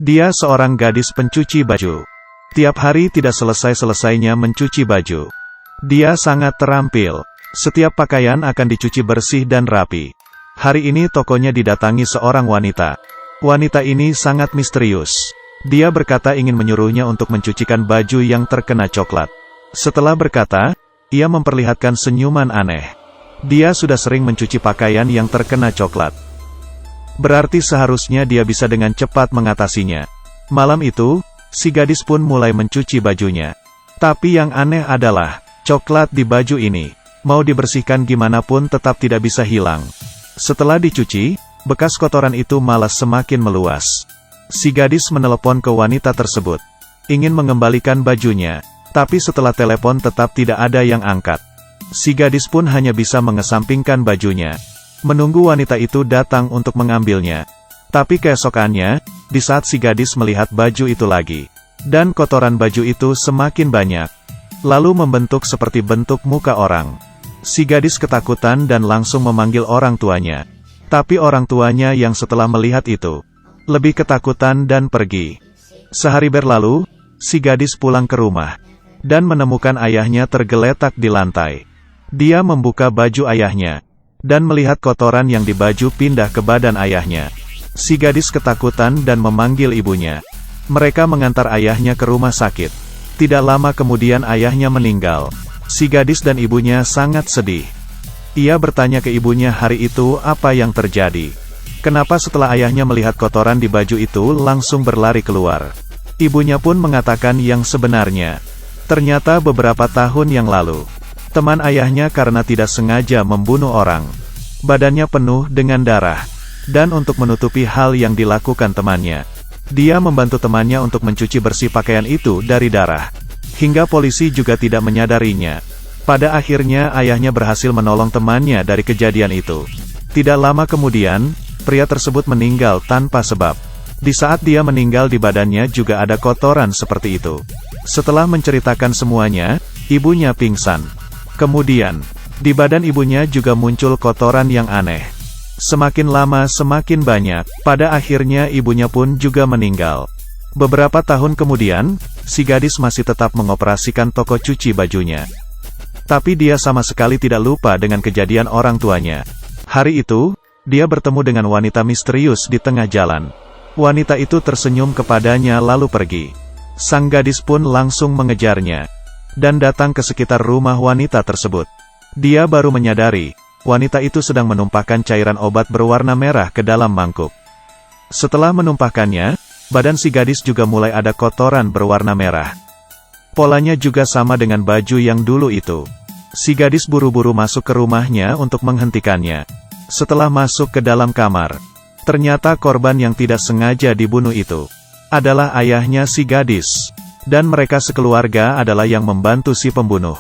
Dia seorang gadis pencuci baju. Tiap hari tidak selesai-selesainya mencuci baju. Dia sangat terampil. Setiap pakaian akan dicuci bersih dan rapi. Hari ini tokonya didatangi seorang wanita. Wanita ini sangat misterius. Dia berkata ingin menyuruhnya untuk mencucikan baju yang terkena coklat. Setelah berkata, ia memperlihatkan senyuman aneh. Dia sudah sering mencuci pakaian yang terkena coklat. Berarti seharusnya dia bisa dengan cepat mengatasinya. Malam itu, si gadis pun mulai mencuci bajunya. Tapi yang aneh adalah, coklat di baju ini, mau dibersihkan gimana pun tetap tidak bisa hilang. Setelah dicuci, bekas kotoran itu malah semakin meluas. Si gadis menelepon ke wanita tersebut. Ingin mengembalikan bajunya, tapi setelah telepon tetap tidak ada yang angkat. Si gadis pun hanya bisa mengesampingkan bajunya. Menunggu wanita itu datang untuk mengambilnya. Tapi keesokannya, di saat si gadis melihat baju itu lagi, dan kotoran baju itu semakin banyak, lalu membentuk seperti bentuk muka orang. Si gadis ketakutan dan langsung memanggil orang tuanya. Tapi orang tuanya yang setelah melihat itu, lebih ketakutan dan pergi. Sehari berlalu, si gadis pulang ke rumah, dan menemukan ayahnya tergeletak di lantai. Dia membuka baju ayahnya, dan melihat kotoran yang di baju pindah ke badan ayahnya. Si gadis ketakutan dan memanggil ibunya. Mereka mengantar ayahnya ke rumah sakit. Tidak lama kemudian ayahnya meninggal. Si gadis dan ibunya sangat sedih. Ia bertanya ke ibunya hari itu apa yang terjadi. Kenapa setelah ayahnya melihat kotoran di baju itu langsung berlari keluar. Ibunya pun mengatakan yang sebenarnya. Ternyata beberapa tahun yang lalu, teman ayahnya karena tidak sengaja membunuh orang. Badannya penuh dengan darah. Dan untuk menutupi hal yang dilakukan temannya, dia membantu temannya untuk mencuci bersih pakaian itu dari darah. Hingga polisi juga tidak menyadarinya. Pada akhirnya ayahnya berhasil menolong temannya dari kejadian itu. Tidak lama kemudian, pria tersebut meninggal tanpa sebab. Di saat dia meninggal di badannya juga ada kotoran seperti itu. Setelah menceritakan semuanya, ibunya pingsan. Kemudian, di badan ibunya juga muncul kotoran yang aneh. Semakin lama semakin banyak, pada akhirnya ibunya pun juga meninggal. Beberapa tahun kemudian, si gadis masih tetap mengoperasikan toko cuci bajunya. Tapi dia sama sekali tidak lupa dengan kejadian orang tuanya. Hari itu, dia bertemu dengan wanita misterius di tengah jalan. Wanita itu tersenyum kepadanya lalu pergi. Sang gadis pun langsung mengejarnya, dan datang ke sekitar rumah wanita tersebut. Dia baru menyadari, wanita itu sedang menumpahkan cairan obat berwarna merah ke dalam mangkuk. Setelah menumpahkannya, badan si gadis juga mulai ada kotoran berwarna merah. Polanya juga sama dengan baju yang dulu itu. Si gadis buru-buru masuk ke rumahnya untuk menghentikannya. Setelah masuk ke dalam kamar, ternyata korban yang tidak sengaja dibunuh itu adalah ayahnya si gadis. Dan mereka sekeluarga adalah yang membantu si pembunuh.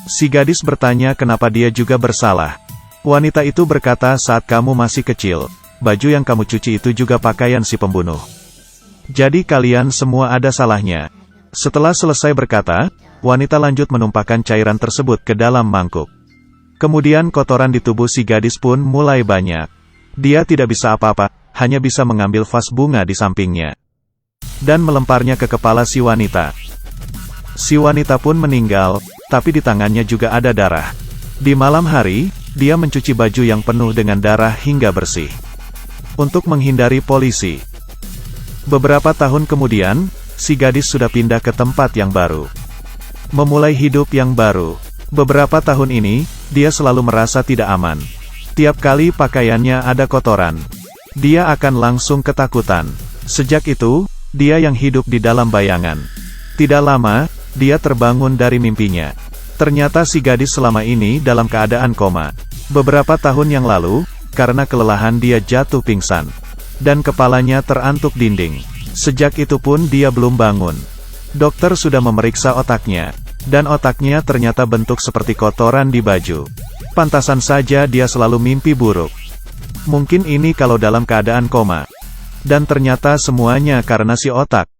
Si gadis bertanya kenapa dia juga bersalah. Wanita itu berkata saat kamu masih kecil, baju yang kamu cuci itu juga pakaian si pembunuh. Jadi kalian semua ada salahnya. Setelah selesai berkata, wanita lanjut menumpahkan cairan tersebut ke dalam mangkuk. Kemudian kotoran di tubuh si gadis pun mulai banyak. Dia tidak bisa apa-apa, hanya bisa mengambil vas bunga di sampingnya dan melemparnya ke kepala si wanita. Si wanita pun meninggal, tapi di tangannya juga ada darah. Di malam hari, dia mencuci baju yang penuh dengan darah hingga bersih. Untuk menghindari polisi. Beberapa tahun kemudian, si gadis sudah pindah ke tempat yang baru. Memulai hidup yang baru. Beberapa tahun ini, dia selalu merasa tidak aman. Tiap kali pakaiannya ada kotoran, dia akan langsung ketakutan. Sejak itu, dia yang hidup di dalam bayangan. Tidak lama, dia terbangun dari mimpinya. Ternyata si gadis selama ini dalam keadaan koma. Beberapa tahun yang lalu, karena kelelahan dia jatuh pingsan. Dan kepalanya terantuk dinding. Sejak itu pun dia belum bangun. Dokter sudah memeriksa otaknya. Dan otaknya ternyata bentuk seperti kotoran di baju. Pantasan saja dia selalu mimpi buruk. Mungkin ini kalau dalam keadaan koma. Dan ternyata semuanya karena si otak.